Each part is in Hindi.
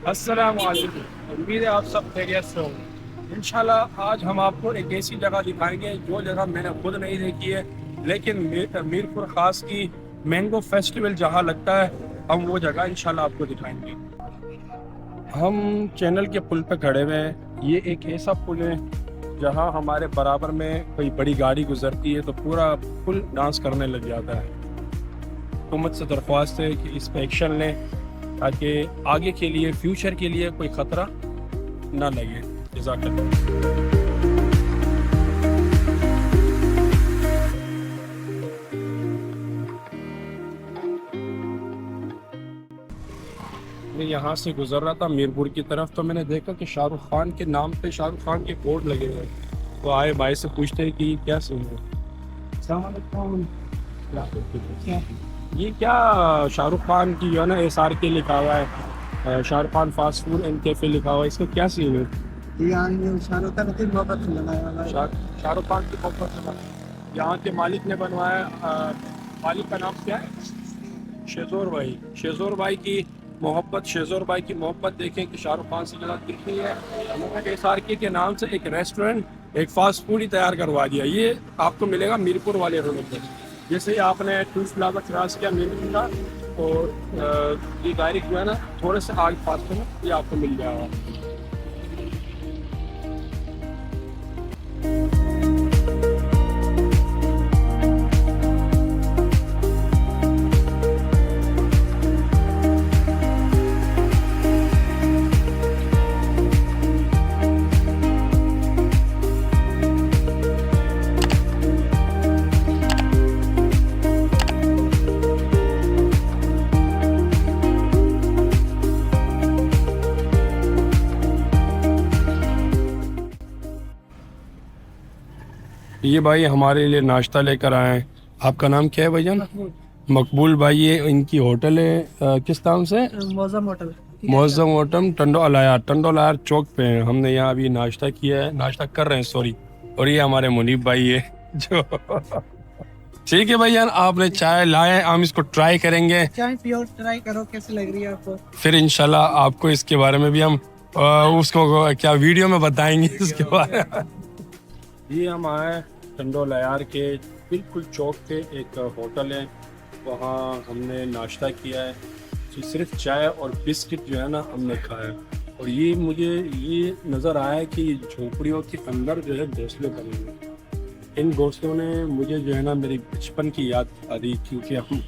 अस्सलाम वालेकुम। उम्मीद है आप सब खैरियत से होंगे। इंशाल्लाह आज हम आपको एक ऐसी जगह दिखाएंगे जो जगह मैंने खुद नहीं देखी है, लेकिन मीरपुर ख़ास की मैंगो फेस्टिवल जहाँ लगता है, हम वो जगह इंशाल्लाह आपको दिखाएंगे। हम चैनल के पुल पे खड़े हुए हैं। ये एक ऐसा पुल है जहाँ हमारे बराबर में कोई बड़ी गाड़ी गुजरती है तो पूरा पुल डांस करने लग जाता है। हुकूमत से दरख्वास्त है कि इस पर एक्शन लें ताकि आगे के लिए, फ्यूचर के लिए कोई ख़तरा ना लगे। जज़ाकल्लाह। मैं यहाँ से गुजर रहा था मीरपुर की तरफ, तो मैंने देखा कि शाहरुख खान के नाम पे शाहरुख खान के बोर्ड लगे हुए हैं। तो आए भाई से पूछते हैं कि क्या सीन है। अस्सलाम वालेकुम। ये क्या शाहरुख खान की जो है ना SRK लिखा हुआ है, Shahrukh Khan fast food and cafe लिखा हुआ है, इसका क्या सीन है? शाहरुख खान की मोहब्बत से बनाया वाला है। शाहरुख खान की मोहब्बत से यहाँ के मालिक ने बनवाया। मालिक का नाम क्या है? शेजोर भाई। शेजोर भाई की मोहब्बत, शेजोर भाई की मोहब्बत देखें कि शाहरुख खान से ज़्यादा कितनी है। उन्होंने SRK के नाम से एक रेस्टोरेंट, एक फास्ट फूड ही तैयार करवा दिया। ये आपको मिलेगा मीरपुर वाले रोड पर। जैसे ही आपने टूरिस्ट प्लाजा क्रॉस किया मीरपुर का, और ये डायरेक्ट जो है ना थोड़े से आगे पास में ये आपको मिल जाएगा। ये भाई हमारे लिए नाश्ता लेकर आए हैं। आपका नाम क्या है भाईजान? मकबूल भाई। ये इनकी होटल है, किस नाम से? मौसम होटल। मौसम होटल टंडो अलायर चौक पे है। हमने यहाँ अभी नाश्ता किया है, नाश्ता कर रहे हैं सॉरी। और ये हमारे मुनीब भाई है जो ठीक है भाईजान, आपने चाय लाए, हम इसको ट्राई करेंगे। चाय पियो, ट्राई करो कैसी लग रही है आपको। फिर इंशाल्लाह आपको इसके बारे में भी हम उसको क्या वीडियो में बताएंगे इसके बारे में। ये हम आए टंडो अलायर के बिल्कुल चौक पे एक होटल है, वहाँ हमने नाश्ता किया है। तो सिर्फ चाय और बिस्किट जो है ना हमने खाया। और ये मुझे ये नज़र आया कि झोपड़ियों के अंदर जो है घोंसले बने हुए। इन घोंसलों ने मुझे जो है ना मेरी बचपन की याद आ दी, क्योंकि हम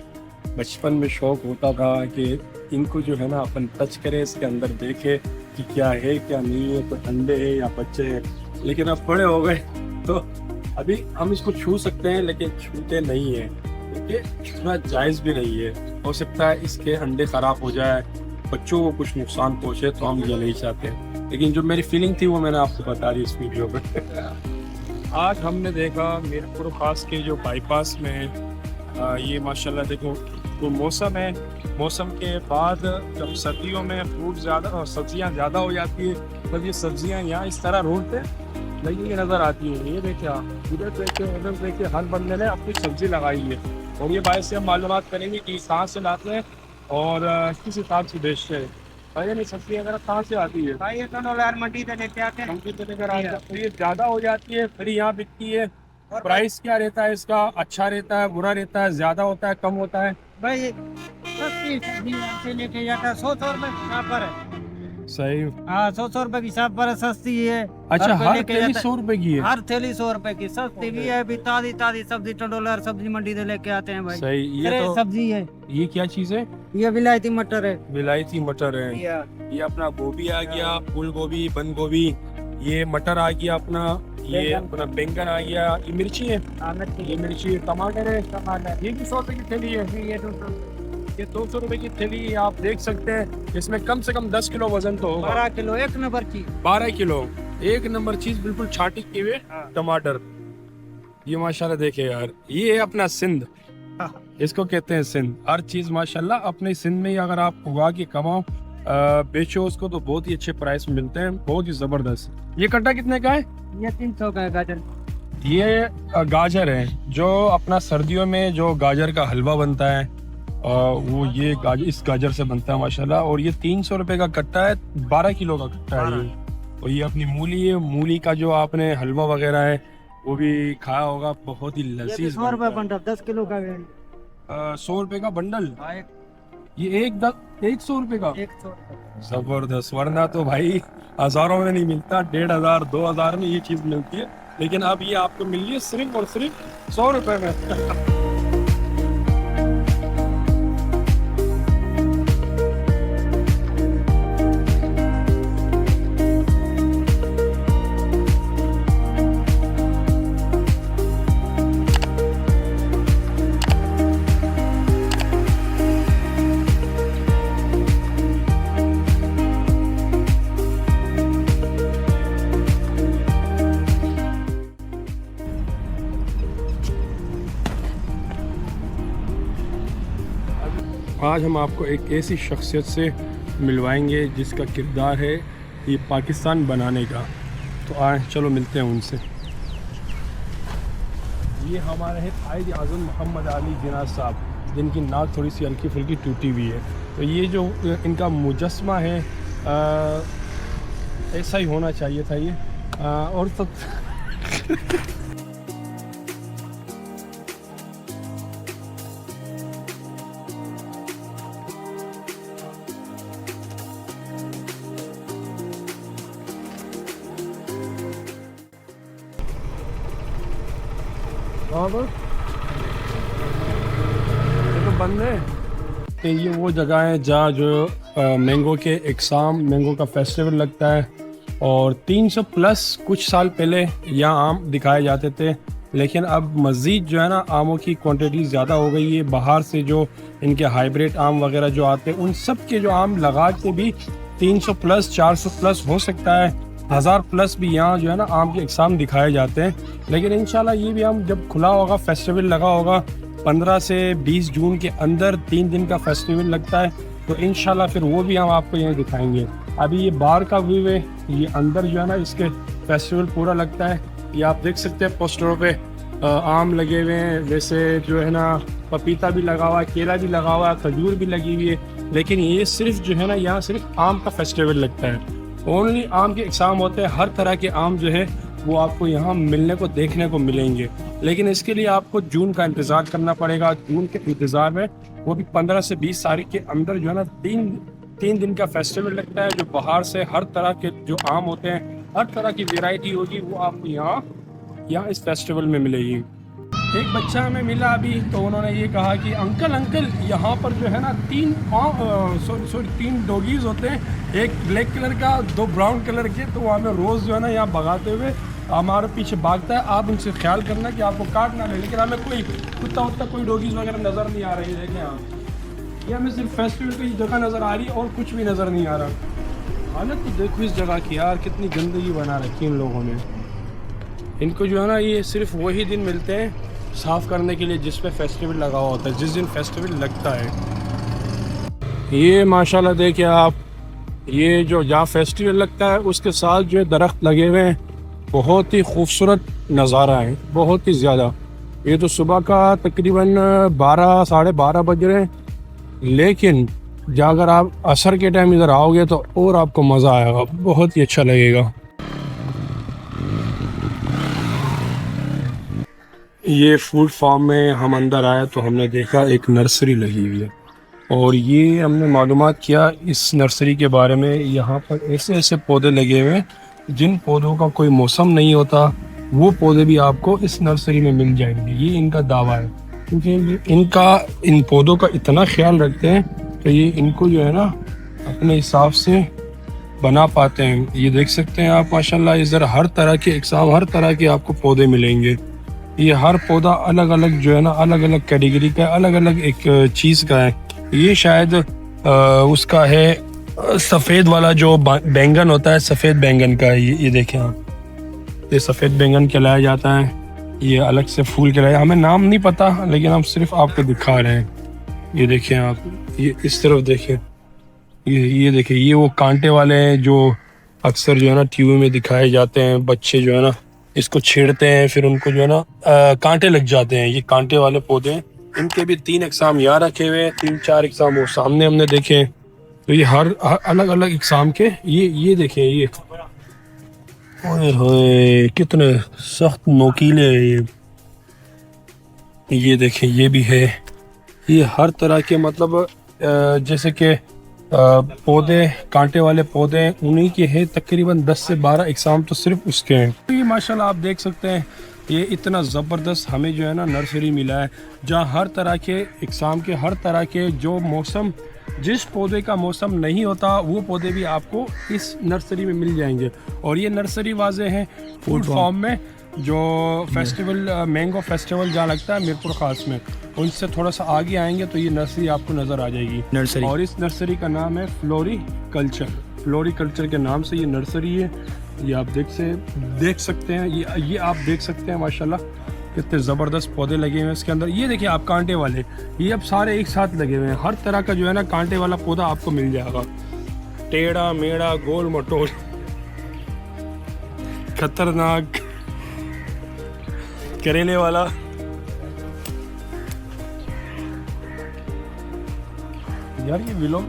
बचपन में शौक़ होता था कि इनको जो है ना अपन टच करें, इसके अंदर देखें कि क्या है क्या नहीं है, तो अंडे हैं या बच्चे हैं। लेकिन अब बड़े हो गए तो अभी हम इसको छू सकते हैं, लेकिन छूते नहीं हैं क्योंकि छूना जायज़ भी नहीं है। हो सकता है इसके अंडे ख़राब हो जाए, बच्चों को कुछ नुकसान पहुँचे, तो हम ये नहीं चाहते। लेकिन जो मेरी फीलिंग थी वो मैंने आपको बता दी इस वीडियो में। आज हमने देखा मीरपुर खास के जो बाईपास में ये माशाल्लाह देखो तो मौसम है। मौसम के बाद जब सर्दियों में फ्रूट ज़्यादा और सब्जियां ज़्यादा हो जाती है, तब ये सब्जियां यहाँ इस तरह रोड पे लगी हुई नज़र आती है। ये देखिए आप, इधर देखिए उधर देखिए, हर बंदे ने अपनी सब्जी लगाई है। और ये बात से हम मालूमात करेंगे कि कहाँ से लाते हैं और किस हिसाब से बेचते हैं। भाई नहीं सब्जी अगर कहाँ से आती है? भाई ये टंडो अलायर मंडी से लेके आते हैं। मंडी से लेकर आते हैं। तो ये ज़्यादा हो जाती है फिर यहाँ बिकती है। प्राइस क्या रहता है इसका? अच्छा रहता है, बुरा रहता है, ज़्यादा होता है, कम होता है? भाई सस्ती सब्जी यहाँ से लेके जाता है, 100 रुपए की हिसाब पर है। सही। हाँ 100 रुपए की हिसाब पर है, सस्ती है। अच्छा, हर लेके थैली जाता 100 रुपए की है? हर थैली 100 रुपए की, सस्ती भी है। अभी ताजी ताजी सब्जी टंडो अलायर सब्जी मंडी से लेके आते हैं भाई। सही। ये फ्रेश तो सब्जी है। ये क्या चीज़ है? ये विलायती मटर है। विलायती मटर है। ये अपना गोभी आ गया, फूल गोभी, बंद गोभी। ये मटर आ गया अपना, ये अपना बैंगन आ गया। ये मिर्ची है, ये मिर्ची है। टमाटर है, टमाटर। ये भी 100 रुपए की थैली है। ये 200 रुपए की थैली आप देख सकते हैं। इसमें कम से कम 10 किलो वजन तो होगा। 12 किलो एक नंबर की। 12 किलो एक नंबर चीज, बिल्कुल छाटी किए हुए टमाटर। ये माशाल्लाह देखे यार, ये है अपना सिंध, इसको कहते हैं सिंध। हर चीज माशाल्लाह अपने सिंध में ही अगर आप उगा के कमाओ, बेचो उसको, तो बहुत ही अच्छे प्राइस मिलते हैं, बहुत ही जबरदस्त। ये कट्टा कितने का है? ये 300 का है गाजर। ये गाजर है, जो अपना सर्दियों में जो गाजर का हलवा बनता है, वो ये गाजर, इस गाजर से बनता है माशाल्लाह। और ये 300 रुपये का कट्टा है, 12 किलो का कट्टा है ये। और ये अपनी मूली है, मूली का जो आपने हलवा वगैरह है वो भी खाया होगा, बहुत ही लजीज। 100 रुपए बंडल, 10 किलो का 100 रुपये का बंडल, ये एक 100 रुपये का। 100 जबरदस्त, वरना तो भाई हजारों में नहीं मिलता, 1500 2000 में ये चीज मिलती है, लेकिन अब ये आपको मिल रही है सिर्फ और सिर्फ 100 रुपये में। आज हम आपको एक ऐसी शख्सियत से मिलवाएंगे जिसका किरदार है ये पाकिस्तान बनाने का। तो आए चलो मिलते हैं उनसे। ये हमारे हैं कायद आज़म मोहम्मद अली जिन्ना साहब, जिनकी नाक थोड़ी सी हल्की फुल्की टूटी हुई है। तो ये जो इनका मुजस्मा है ऐसा ही होना चाहिए था ये। और तो ये तो बंद है। तो ये वो जगह है जहाँ जो मैंगो के एग्ज़ाम, मैंगो का फेस्टिवल लगता है। और 300 प्लस कुछ साल पहले यहाँ आम दिखाए जाते थे, लेकिन अब मज़ीद जो है ना आमों की क्वांटिटी ज़्यादा हो गई है। बाहर से जो इनके हाइब्रिड आम वगैरह जो आते हैं, उन सब के जो आम लगा के भी 300 प्लस 400 प्लस हो सकता है, 1000 प्लस भी यहाँ जो है ना आम के एग्ज़ाम दिखाए जाते हैं। लेकिन इंशाल्लाह ये भी हम जब खुला होगा, फेस्टिवल लगा होगा 15 से 20 जून के अंदर 3 दिन का फेस्टिवल लगता है, तो इंशाल्लाह फिर वो भी हम आपको यहाँ दिखाएंगे। अभी ये बाहर का व्यू है, ये अंदर जो है ना इसके फेस्टिवल पूरा लगता है। ये आप देख सकते हैं पोस्टरों पे आम लगे हुए हैं, वैसे जो है ना पपीता भी लगा हुआ है, केला भी लगा हुआ है, खजूर भी लगी हुई है। लेकिन ये सिर्फ जो है ना यहाँ सिर्फ आम का फेस्टिवल लगता है, ओनली आम के एग्ज़ाम होते हैं। हर तरह के आम जो है वो आपको यहाँ मिलने को देखने को मिलेंगे, लेकिन इसके लिए आपको जून का इंतज़ार करना पड़ेगा। जून के इंतज़ार में वो भी 15 से 20 तारीख के अंदर जो है ना तीन दिन का फेस्टिवल लगता है, जो बाहर से हर तरह के जो आम होते हैं, हर तरह की वैरायटी होगी वो आपको यहाँ इस फेस्टिवल में मिलेगी। एक बच्चा हमें मिला अभी, तो उन्होंने ये कहा कि अंकल यहाँ पर जो है ना 3 डॉगीज़ होते हैं, एक ब्लैक कलर का, 2 ब्राउन कलर के। तो वो हमें रोज़ जो है ना यहाँ भगाते हुए हमारे पीछे भागता है। आप उनसे ख्याल करना कि आपको काट ना ले, लेकिन हमें कोई कुत्ता वत्ता कोई डॉगीज़ वगैरह नज़र नहीं आ रही है। देखें आप, ये हमें सिर्फ फेस्टिवल की जगह नज़र आ रही है और कुछ भी नज़र नहीं आ रहा। हालत तो देखो इस जगह की यार, कितनी गंदगी बना रखी है इन लोगों ने। इनको जो है ना ये सिर्फ वही दिन मिलते हैं साफ़ करने के लिए जिस पे फेस्टिवल लगा हुआ होता है, जिस दिन फेस्टिवल लगता है। ये माशाल्लाह देखिए आप, ये जो जहाँ फेस्टिवल लगता है उसके साथ जो दरख्त लगे हुए हैं, बहुत ही खूबसूरत नज़ारा है, बहुत ही ज़्यादा। ये तो सुबह का तकरीबन 12 साढ़े 12 बज रहे हैं, लेकिन जहाँ अगर आप असर के टाइम इधर आओगे तो और आपको मज़ा आएगा, बहुत ही अच्छा लगेगा। ये फूड फार्म में हम अंदर आए तो हमने देखा एक नर्सरी लगी हुई है, और ये हमने मालूमात किया इस नर्सरी के बारे में। यहाँ पर ऐसे ऐसे पौधे लगे हुए हैं जिन पौधों का कोई मौसम नहीं होता, वो पौधे भी आपको इस नर्सरी में मिल जाएंगे, ये इनका दावा है। क्योंकि इन पौधों का इतना ख्याल रखते हैं तो ये इनको जो है ना अपने हिसाब से बना पाते हैं। ये देख सकते हैं आप माशाल्लाह, इधर हर तरह के एग्जाम, हर तरह के आपको पौधे मिलेंगे। ये हर पौधा अलग अलग जो है ना, अलग अलग कैटेगरी का, अलग अलग एक चीज़ का है। ये शायद उसका है सफ़ेद वाला जो बैंगन होता है, सफ़ेद बैंगन का है। ये देखें आप, ये सफ़ेद बैंगन कहलाया जाता है, ये अलग से फूल कहलाया, हमें नाम नहीं पता, लेकिन हम सिर्फ आपको दिखा रहे हैं। ये देखें आप, ये इस तरफ देखें, ये देखें, ये वो कांटे वाले हैं जो अक्सर जो है ना टीवी में दिखाए जाते हैं। बच्चे जो है ना इसको छेड़ते हैं, फिर उनको जो है ना कांटे लग जाते हैं। ये कांटे वाले पौधे हैं, इनके भी 3 इकसाम यहाँ रखे हुए हैं, 3-4 इकसाम वो सामने हमने देखे। तो ये हर अलग अलग इकसाम के ये देखें, ये ओए होए कितने सख्त नोकीले हैं ये देखें, ये भी है। ये हर तरह के मतलब जैसे कि पौधे, कांटे वाले पौधे उन्हीं के हैं। तकरीबन 10 से 12 इकसाम तो सिर्फ उसके हैं। तो ये माशाल्लाह आप देख सकते हैं, ये इतना ज़बरदस्त हमें जो है ना नर्सरी मिला है, जहाँ हर तरह के इकसाम के, हर तरह के जो मौसम, जिस पौधे का मौसम नहीं होता वो पौधे भी आपको इस नर्सरी में मिल जाएंगे। और ये नर्सरी वाजे हैं फूड फॉर्म में, जो फेस्टिवल मैंगो फेस्टिवल जहाँ लगता है मीरपुर खास में, उनसे थोड़ा सा आगे आएंगे तो ये नर्सरी आपको नज़र आ जाएगी नर्सरी। और इस नर्सरी का नाम है फ्लोरिकल्चर। फ्लोरिकल्चर के नाम से ये नर्सरी है। ये आप देख सकते हैं, ये आप देख सकते हैं माशाल्लाह कितने ज़बरदस्त पौधे लगे हुए हैं इसके अंदर। ये देखिए आप कांटे वाले, ये अब सारे एक साथ लगे हुए हैं। हर तरह का जो है ना कांटे वाला पौधा आपको मिल जाएगा, टेढ़ा मेढ़ा गोल मटोल, खतरनाक, करेले वाला। यार ये विलो,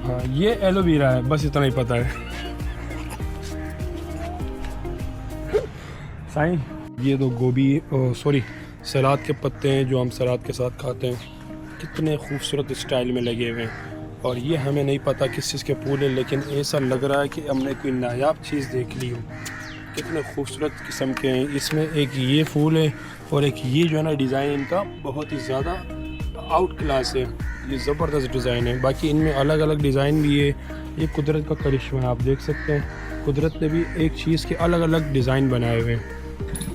हाँ ये एलोवेरा है, बस इतना ही पता है। साईं ये तो गोभी, सॉरी सलाद के पत्ते हैं जो हम सलाद के साथ खाते हैं, कितने खूबसूरत स्टाइल में लगे हुए हैं। और ये हमें नहीं पता किस चीज़ के फूल है, लेकिन ऐसा लग रहा है कि हमने कोई नायाब चीज़ देख ली हो। कितने खूबसूरत किस्म के हैं इसमें। एक ये फूल है और एक ये जो है ना डिज़ाइन इनका बहुत ही ज़्यादा आउट क्लास है, ये ज़बरदस्त डिज़ाइन है। बाकी इनमें अलग अलग डिज़ाइन भी है। ये कुदरत का करिश्मा है, आप देख सकते हैं कुदरत ने भी एक चीज़ के अलग अलग डिज़ाइन बनाए हुए हैं।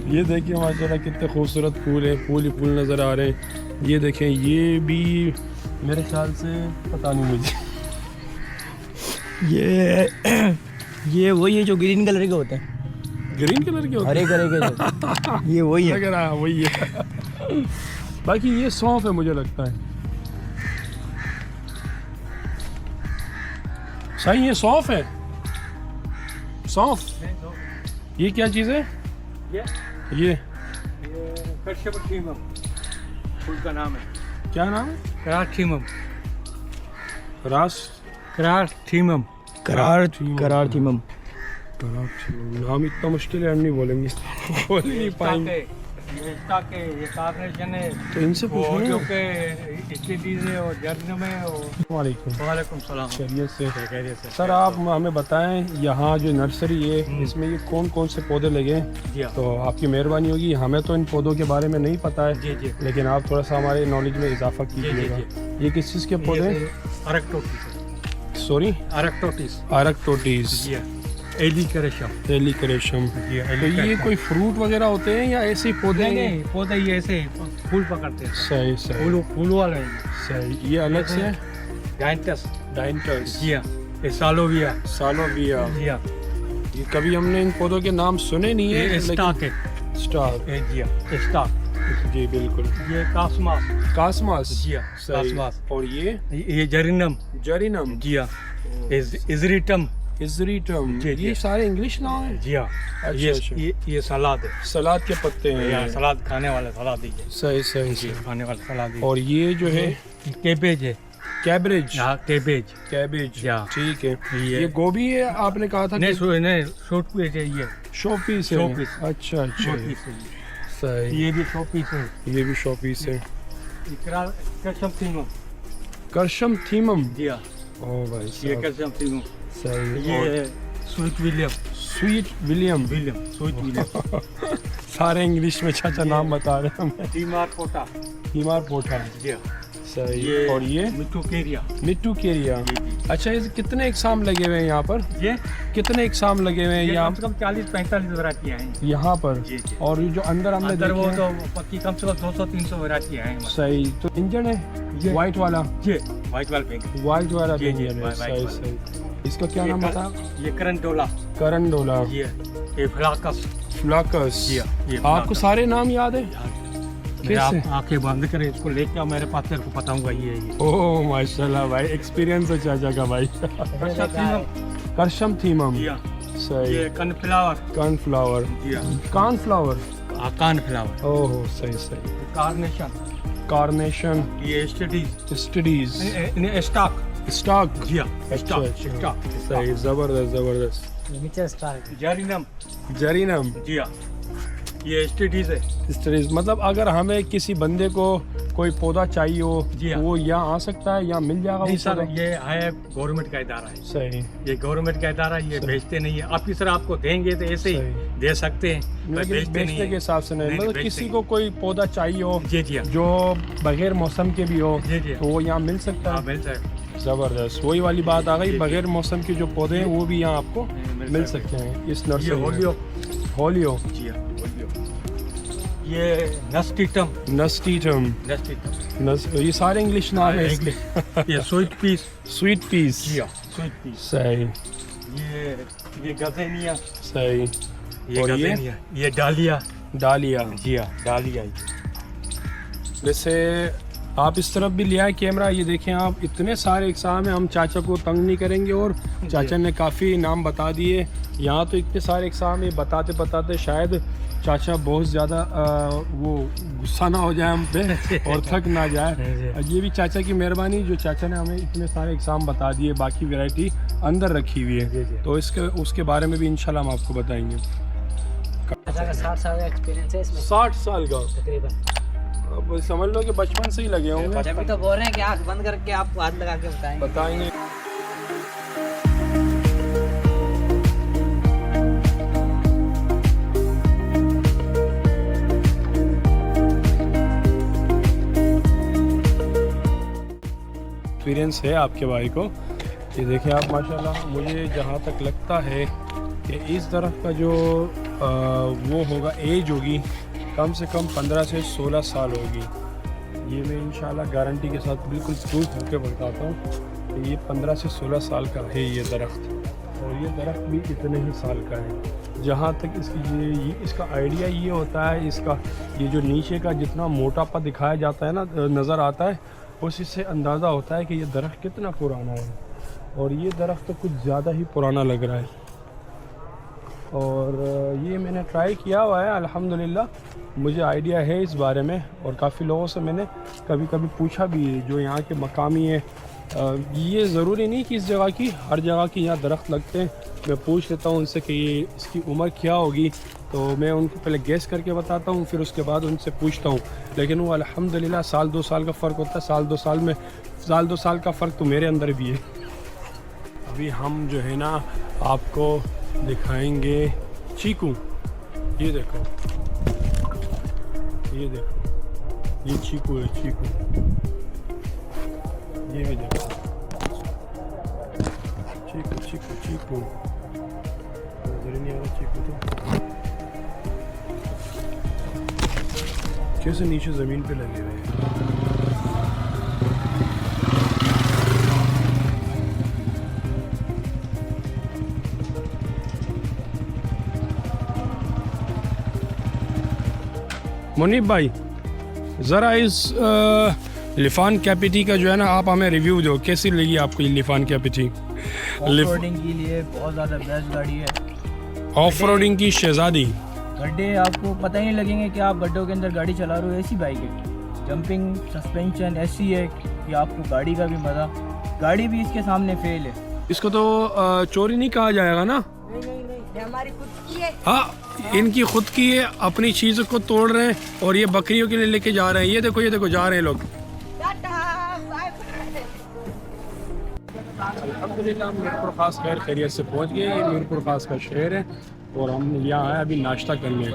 ये देखिए माशाल्लाह कितने खूबसूरत फूल हैं, फूल ही फूल नज़र आ रहे हैं। ये देखें, ये भी मेरे ख्याल से पता नहीं मुझे ये वही है जो ग्रीन कलर के होते हैं, ग्रीन कलर के होते हरे कलर के जो ये वही है। लग रहा है वही है। बाकी ये सौंफ है मुझे लगता है। सही ये सौंफ है, सौंफ। ये क्या चीज़ है? ये फूल का नाम है, क्या नाम है? क्रार्थीमम। रास क्रार्थीमम। करार्थीमम। नाम इतना मुश्किल है, हम नहीं बोलेंगे, बोल ही नहीं पाएंगे। ये कार्नेशन है, तो इनसे वो पूछो जो ना। के स्टेडीज है और जर्नम है और वालेकुम सलाम। चलिए से खैरियत से। सर आप हमें बताएं यहाँ जो नर्सरी है इसमें ये कौन कौन से पौधे लगे हैं? जी हाँ। तो आपकी मेहरबानी होगी, हमें तो इन पौधों के बारे में नहीं पता है, जी जी लेकिन आप थोड़ा सा हमारे नॉलेज में इजाफा कीजिएगा। ये किस चीज़ के पौधे? अरक्टोटिस। सॉरी अरक्टोटिस। अरक्टोटिस, जी हाँ। एलिकरेशम। एलिकरेशम। जी हाँ, तो ये एलिकरेशम। कोई फ्रूट वगैरह होते हैं या ऐसे ही पौधे नहीं हैं? नहीं, पौधे ये ऐसे फूल पकड़ते हैं, सही सही फूल वाले हैं। सही। ये अलग से डाइंटस। डाइंटस, जी हाँ। ये सालोविया। सालोविया। जी हाँ। ये कभी हमने इन पौधों के नाम सुने नहीं है, ये लेकिन स्टाक है। स्टार, जी हाँ, स्टाक। जी बिल्कुल। ये कास्मास। कास्मास, जी हाँ, सही। कास्मास। और ये जरिनम। जरीनम, जी हाँ। इजरिटम। इजरीटम, जी, जी। ये सारे इंग्लिश नाम है। जी हाँ। अच्छा, अच्छा। ये सलाद है। सलाद के पत्ते हैं यहाँ ये। सलाद खाने वाला सलाद ही है। सही सही जी, सही। खाने वाला सलाद ही। और ये जो है कैबेज है। कैबरेज, यहाँ कैबेज। कैबेज, या। ठीक है। ये- ये गोभी है आपने कहा था नहीं शॉर्ट पीस है ये। शो पीस है। Show piece. अच्छा अच्छा, शॉर्ट पीस है ये। सही। ये भी शॉर्ट पीस है। ये भी शो पीस है। कशम थीमम। करशम थीमम, जी हाँ। ओ भाई ये साहब, कशम थीमम। सही। ये और है sweet William. Sweet William. Sweet William. सारे इंग्लिश में चाचा नाम बता रहे हैं हमें। तीमार पोटा। हीमार पोठा, जी हाँ। सही। और ये मिट्टू केरिया। मिट्टू केरिया। अच्छा, ये कितने इकसाम लगे हुए हैं यहाँ पर? ये कितने इकसाम लगे हुए हैं कम यहाँ से कम 40-45 वैरायटियाँ हैं। यहाँ पर? जी, जी। और ये जो अंदर हमने अंदर वो देखे तो हैं, पक्की कम से कम 200-300 वैरायटियाँ हैं। सही। तो इंजन है ये- व्हाइट वाला, ये व्हाइट वाल पिंक। व्हाइट वाला जी, जी, इंजन है, white सही वाला। सही। इसका क्या नाम बता? ये करंटोला। करंडोला, ये फ्लाकस। फ्लाकस। जी हाँ, ये आपको फ्लाकस। सारे नाम याद है? मेरे आप कैसे? आंखें बंद करें, इसको लेके आओ मेरे पास, तेरे को बताऊंगा ये। ओह माशाल्लाह भाई, एक्सपीरियंस है चाचा का भाई। करशम थीमम, जी हाँ। सही। ये कॉर्नफ्लावर। कॉर्नफ्लावर, जी हाँ। कॉर्नफ्लावर, कान फ्लावर। ओह सही सही। कार्नेशन। कार्नेशन ये स्टडीज स्टडीज स्टॉक स्टॉक जी हाँ अच्छा अच्छा सही ज़बरदस्त ज़बरदस्त नीचे स्टार जरीनम जरीनम जी हाँ ये स्टडीज है स्टडीज मतलब अगर हमें किसी बंदे को कोई पौधा चाहिए हो जी हाँ। वो यहाँ आ सकता है, यहाँ मिल जाएगा नहीं वो सर पौधा? ये है गवर्नमेंट का इदारा है सही ये गवर्नमेंट का इदारा है, ये सही। बेचते नहीं है। ऑफिसर आपको देंगे तो ऐसे ही सही। दे सकते हैं पर लेकिन बेचते नहीं बेचने है। के हिसाब से नहीं नहीं, मतलब बेचते किसी नहीं। को कोई पौधा चाहिए हो जी जी हाँ जो बगैर मौसम के भी हो जी जी तो वो यहाँ मिल सकता हाँ है। मिल जाएगा ज़बरदस्त वही वाली बात आ गई, जी, बगैर मौसम के जो पौधे हैं वो भी यहाँ आपको मिल सकते हैं इस ये नर्सरी होलियो में। होलियो जी हाँ होलियो ये नस्टिटम नस्टीटम ये सारे इंग्लिश नाम है इसके। ये स्वीट पीस स्वीट पीस जी हाँ स्वीट पीस सही ये गजेनिया सही ये और ये? गजेनिया ये डालिया डालिया। जी हाँ डालिया वैसे आप इस तरफ भी लिया है कैमरा, ये देखें आप इतने सारे इकसाम हैं, हम चाचा को तंग नहीं करेंगे और चाचा ने काफ़ी नाम बता दिए। यहाँ तो इतने सारे इकसाम है, बताते बताते शायद चाचा बहुत ज़्यादा वो गुस्सा ना हो जाए हम पे और थक ना जाए। ये भी चाचा की मेहरबानी जो चाचा ने हमें इतने सारे इकसाम बता दिए, बाकी वैरायटी अंदर रखी हुई है तो उसके बारे में भी इंशाल्लाह हम आपको बताएंगे। अच्छा का 60 साल का एक्सपीरियंस है इसमें 60 साल का, तकरीबन। अब समझ लो कि बचपन से ही लगे होंगे। अभी तो बोल रहे हैं कि आंख बंद करके आपको हाथ लगा के बताएंगे। बताएंगे। एक्सपीरियंस है आपके भाई को। ये देखिए आप माशाल्लाह, मुझे जहाँ तक लगता है कि इस तरफ का जो वो होगा एज होगी कम से कम 15 से 16 साल होगी। ये मैं इंशाल्लाह गारंटी के साथ बिल्कुल प्रूफ होकर बताता हूँ कि ये 15 से 16 साल का है ये दरख्त, और ये दरख्त भी इतने ही साल का है। जहाँ तक इसकी ये इसका आइडिया ये होता है, इसका ये जो नीचे का जितना मोटापा दिखाया जाता है ना, नज़र आता है, उसी से अंदाज़ा होता है कि ये दरख्त कितना पुराना है। और ये दरख्त तो कुछ ज़्यादा ही पुराना लग रहा है। और ये मैंने ट्राई किया हुआ है, अल्हम्दुलिल्लाह मुझे आइडिया है इस बारे में, और काफ़ी लोगों से मैंने कभी कभी पूछा भी है जो यहाँ के मकामी है। ये ज़रूरी नहीं कि इस जगह की, हर जगह की यहाँ दरख्त लगते हैं। मैं पूछ लेता हूँ उनसे कि ये इसकी उम्र क्या होगी, तो मैं उनको पहले गैस करके बताता हूँ, फिर उसके बाद उनसे पूछता हूँ। लेकिन वो अल्हम्दुलिल्लाह साल 2 साल का फ़र्क होता है। साल 2 साल का फ़र्क तो मेरे अंदर भी है। अभी हम जो है ना आपको दिखाएंगे चीकू। ये देखो, ये देखो, ये चीकू है, चीकू। ये भी देखो, चीकू चीकू चीकू, नजर नहीं आ रहा चीकू तो कैसे नीचे ज़मीन पे लगे हुए हैं। मुनीब भाई, ज़रा इस लिफान कैपिटी का जो है ना आप हमें रिव्यू दो, कैसी लगी आपको ये लिफान कैपिटी? ऑफ-रोडिंग के लिए बहुत ज़्यादा बेस्ट गाड़ी है। ऑफ रोडिंग की शहजादी। गड्ढे आपको पता ही नहीं लगेंगे कि आप गड्ढों के अंदर गाड़ी चला रहे हो। ऐसी बाइक है, जंपिंग सस्पेंशन ऐसी है कि आपको गाड़ी का भी मज़ा, गाड़ी भी इसके सामने फेल है। इसको तो चोरी नहीं कहा जाएगा ना? नहीं, हमारी खुद की है। हाँ, इनकी खुद की है, अपनी चीज़ों को तोड़ रहे हैं और ये बकरियों के लिए लेके जा रहे हैं। ये देखो जा रहे हैं लोग। अल्हम्दुलिल्लाह मीरपुर खास खैर खैरियत से पहुंच गए। ये मीरपुर खास का शहर है और हम यहाँ आए अभी नाश्ता करने।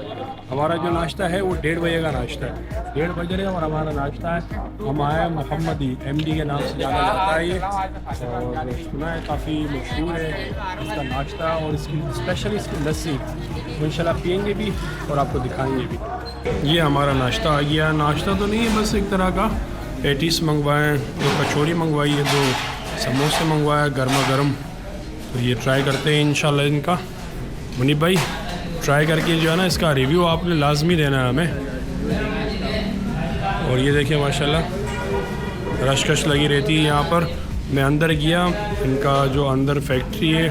हमारा जो नाश्ता है वो 1:30 बजे का नाश्ता है, 1:30 बज रहे हैं और हमारा नाश्ता है। हम आए मोहम्मदी MD के नाम से जाना जाता है ये, और सुना है काफ़ी मशहूर है इसका नाश्ता और इसकी स्पेशल इसकी लस्सी। तो इंशाल्लाह पियेंगे भी और आपको दिखाएंगे भी। ये हमारा नाश्ता आ गया। नाश्ता तो नहीं है, बस एक तरह का पेटीस मंगवाएँ, 2 कचौरी मंगवाई है, 2 समोसे मंगवाया गर्मा गर्म। तो ये ट्राई करते हैं इंशाल्लाह इनका। मुनीब भाई ट्राई करके जो है ना इसका रिव्यू आपने लाजमी देना है हमें। और ये देखिए माशाल्लाह रश लगी रहती है यहाँ पर। मैं अंदर गया, इनका जो अंदर फैक्ट्री है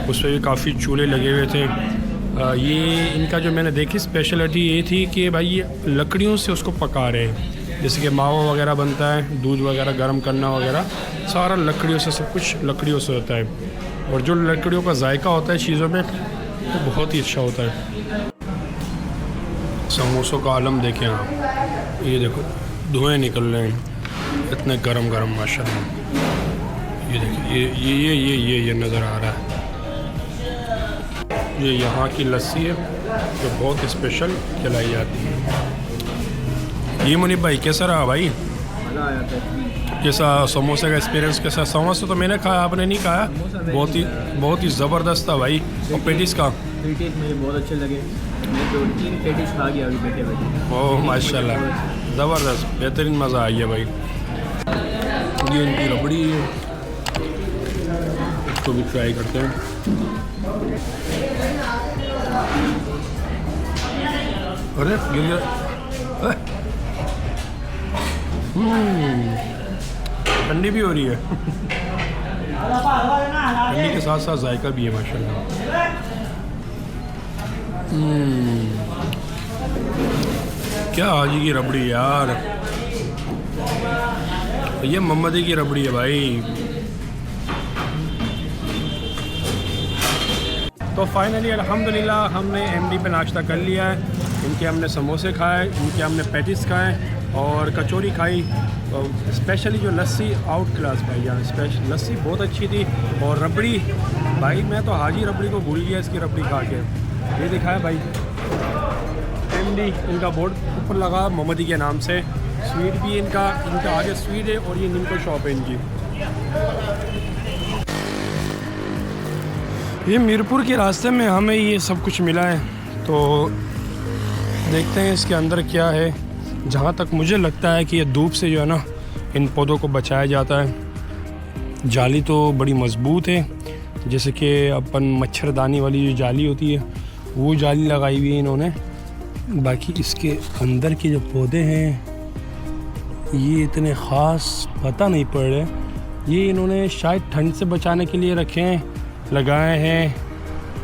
उस पर भी काफ़ी चूल्हे लगे हुए थे। ये इनका जो मैंने देखी स्पेशलिटी ये थी कि भाई ये लकड़ियों से उसको पका रहे हैं। जैसे कि मावा वगैरह बनता है, दूध वगैरह गर्म करना वगैरह, सारा लकड़ियों से, सब कुछ लकड़ियों से होता है। और जो लकड़ियों का जायका होता है चीज़ों में वो बहुत ही अच्छा होता है। समोसों का आलम देखें आप, ये देखो धुएँ निकल रहे हैं, इतने गरम गरम माशाल्लाह। ये देखिए ये नज़र आ रहा है। ये यहाँ की लस्सी है जो बहुत स्पेशल खिलाई जाती है। ये मुनीब भाई कैसा रहा भाई? मज़ा आया था। कैसा समोसे का एक्सपीरियंस कैसा? समोसा तो मैंने खाया, आपने नहीं खाया? बहुत ही ज़बरदस्त था भाई। और पेटिस का? पेटिस मुझे बहुत अच्छे लगे, मैं 2-3 पेटिस खा गया अभी बैठे बैठे। ओह माशाल्लाह, ज़बरदस्त, बेहतरीन मज़ा आ गया भाई। ये इनकी रबड़ी है, इसको भी ट्राई करते हैं। अरे ये ठंडी भी हो रही है, ठंडी के साथ साथ जायका भी है माशाल्लाह। क्या हाजी की रबड़ी यार, ये मोहम्मदी की रबड़ी है भाई। तो फाइनली अल्हम्दुलिल्लाह हमने एमडी पे नाश्ता कर लिया है। इनके हमने समोसे खाए, इनके हमने पैटिस खाए और कचौरी खाई। और स्पेशली जो लस्सी आउट क्लास भाई यार, स्पेशल लस्सी बहुत अच्छी थी। और रबड़ी भाई, मैं तो हाजी रबड़ी को भूल गया इसकी रबड़ी खा के। ये दिखाया भाई एमडी, इनका बोर्ड ऊपर लगा मोहम्मदी के नाम से। स्वीट भी इनका आगे स्वीट है और ये निम्को शॉप है इनकी। ये मीरपुर के रास्ते में हमें ये सब कुछ मिला है, तो देखते हैं इसके अंदर क्या है। जहाँ तक मुझे लगता है कि ये धूप से जो है ना इन पौधों को बचाया जाता है। जाली तो बड़ी मज़बूत है, जैसे कि अपन मच्छरदानी वाली जो जाली होती है वो जाली लगाई हुई है इन्होंने। बाकी इसके अंदर के जो पौधे हैं ये इतने ख़ास पता नहीं पड़ रहे, ये इन्होंने शायद ठंड से बचाने के लिए रखे हैं, लगाए हैं,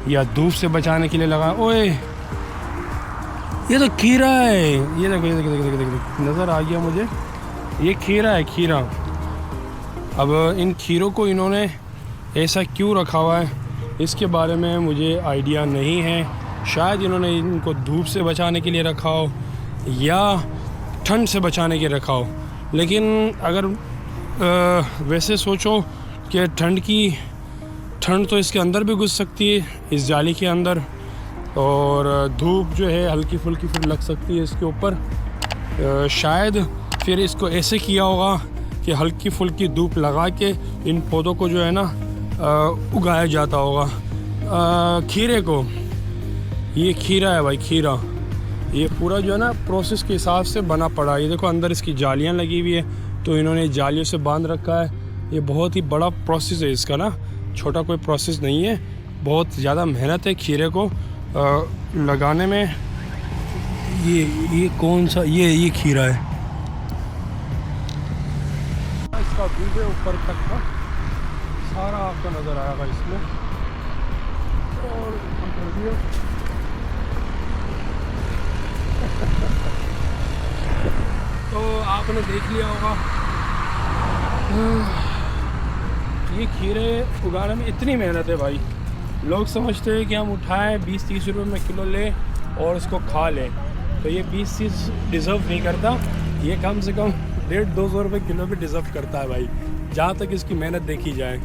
या धूप से बचाने के लिए लगाए। ओए ये तो खीरा है, ये देखो ये देखो नज़र आ गया मुझे, ये खीरा है, खीरा। अब इन खीरों को इन्होंने ऐसा क्यों रखा हुआ है इसके बारे में मुझे आइडिया नहीं है। शायद इन्होंने इनको धूप से बचाने के लिए रखा हो या ठंड से बचाने के रखा हो। लेकिन अगर वैसे सोचो कि ठंड तो इसके अंदर भी घुस सकती है, इस जाली के अंदर, और धूप जो है हल्की फुल्की फिर लग सकती है इसके ऊपर। शायद फिर इसको ऐसे किया होगा कि हल्की फुल्की धूप लगा के इन पौधों को जो है ना उगाया जाता होगा। खीरे को, ये खीरा है भाई, खीरा। ये पूरा जो है ना प्रोसेस के हिसाब से बना पड़ा है। ये देखो अंदर इसकी जालियां लगी हुई है, तो इन्होंने जालियों से बांध रखा है। ये बहुत ही बड़ा प्रोसेस है इसका ना, छोटा कोई प्रोसेस नहीं है। बहुत ज़्यादा मेहनत है खीरे को लगाने में। ये कौन सा, ये खीरा है। इसका व्यू है ऊपर तक का, सारा आपको नज़र आएगा इसमें। और तो आपने देख लिया होगा, ये खीरे उगाने में इतनी मेहनत है भाई। लोग समझते हैं कि हम उठाएं 20-30 रुपये में किलो लें और उसको खा लें, तो ये 20-30 डिज़र्व नहीं करता। ये कम से कम 150-200 रुपये किलो भी डिज़र्व करता है भाई, जहाँ तक इसकी मेहनत देखी जाए।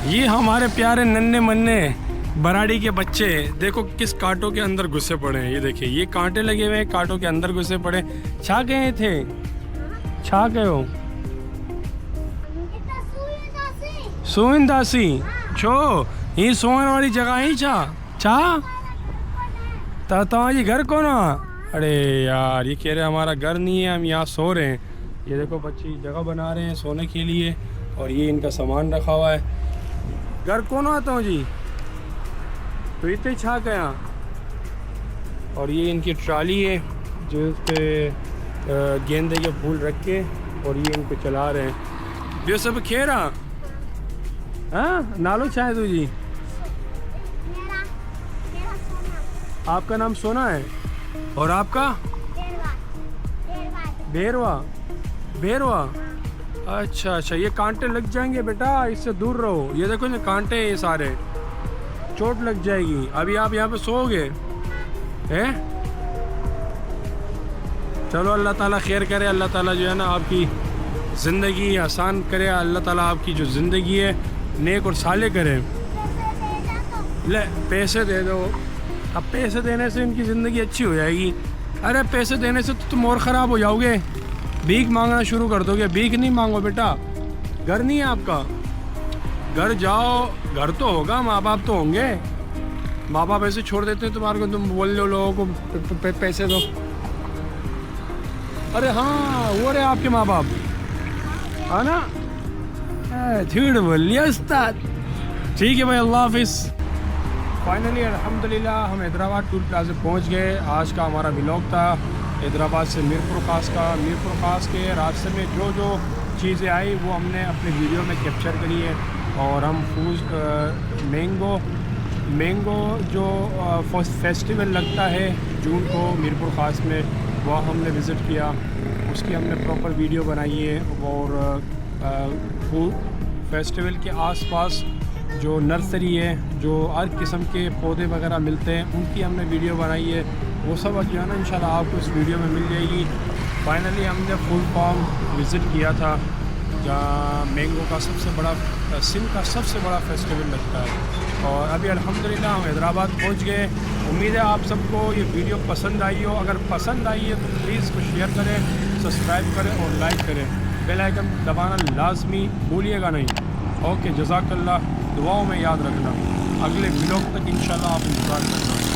ये हमारे प्यारे नन्हे मन्ने बराड़ी के बच्चे देखो किस कांटों के अंदर घुसे पड़े हैं। ये देखिए, ये कांटे लगे हुए हैं, कांटों के अंदर घुसे पड़े। छा गए थे, छा गए हो सोइन दासी छो, ये सोन वाली जगह ही छा तो ये घर कौन है? अरे यार, ये कह रहे हमारा घर नहीं है, हम यहाँ सो रहे हैं। ये देखो बच्चे जगह बना रहे हैं सोने के लिए, और ये इनका सामान रखा हुआ है। घर कौन आता हूँ जी तो इतने छा गया। और ये इनकी ट्राली है जो इस पे गेंदे के फूल रख के और ये इनको चला रहे हैं। ये सब खेरा हाँ नालो चाहे तू जी। आपका नाम सोना है और आपका बेरवा बेरवा। अच्छा अच्छा, ये कांटे लग जाएंगे बेटा, इससे दूर रहो। ये देखो ये कांटे हैं, ये सारे चोट लग जाएगी। अभी आप यहाँ पे सोओगे हैं। चलो अल्लाह ताला खैर करे, अल्लाह ताला जो है ना आपकी ज़िंदगी आसान करे, अल्लाह ताला आपकी जो ज़िंदगी है नेक और साले करे। ले पैसे दे दो। अब पैसे देने से इनकी ज़िंदगी अच्छी हो जाएगी। अरे पैसे देने से तो तुम और ख़राब हो जाओगे, भीख मांगना शुरू कर दोगे। भीख नहीं मांगो बेटा, घर नहीं है आपका, घर जाओ। घर तो होगा, माँ बाप तो होंगे। माँ बाप ऐसे छोड़ देते हैं तुम्हारे को, तुम बोल लो लोगों को पैसे दो। अरे हाँ वो रहे आपके माँ बाप, है ना। झूठ बोल लिया उस्ताद। ठीक है भाई, अल्लाह हाफिज़। फाइनली अल्हम्दुलिल्लाह हम हैदराबाद टूल प्लाजा पहुँच गए। आज का हमारा व्लॉग था हैदराबाद से मीरपुर खास का। मीरपुर खास के रास्ते में जो जो चीज़ें आई वो हमने अपने वीडियो में कैप्चर करी है। और हम मैंगो जो फेस्टिवल लगता है जून को मीरपुर खास में, वह हमने विज़िट किया, उसकी हमने प्रॉपर वीडियो बनाई है। और फेस्टिवल के आसपास जो नर्सरी है, जो हर किस्म के पौधे वगैरह मिलते हैं, उनकी हमने वीडियो बनाई है। वो सब जो है ना इंशाल्लाह आपको इस वीडियो में मिल जाएगी। फाइनली हमने फुल फार्म विज़िट किया था, जहाँ मैंगो का सबसे बड़ा, सिंध का सबसे बड़ा फेस्टिवल लगता है। और अभी अल्हम्दुलिल्लाह हम हैदराबाद पहुँच गए। उम्मीद है आप सबको ये वीडियो पसंद आई हो। अगर पसंद आई है तो प्लीज़ इसको शेयर करें, सब्सक्राइब करें और लाइक करें। बेल आइकन दबाना लाजमी भूलिएगा नहीं। ओके, जज़ाकल्लाह। दुआओं में याद रखना। अगले व्लॉग तक इंशाल्लाह आप इंतज़ार करना।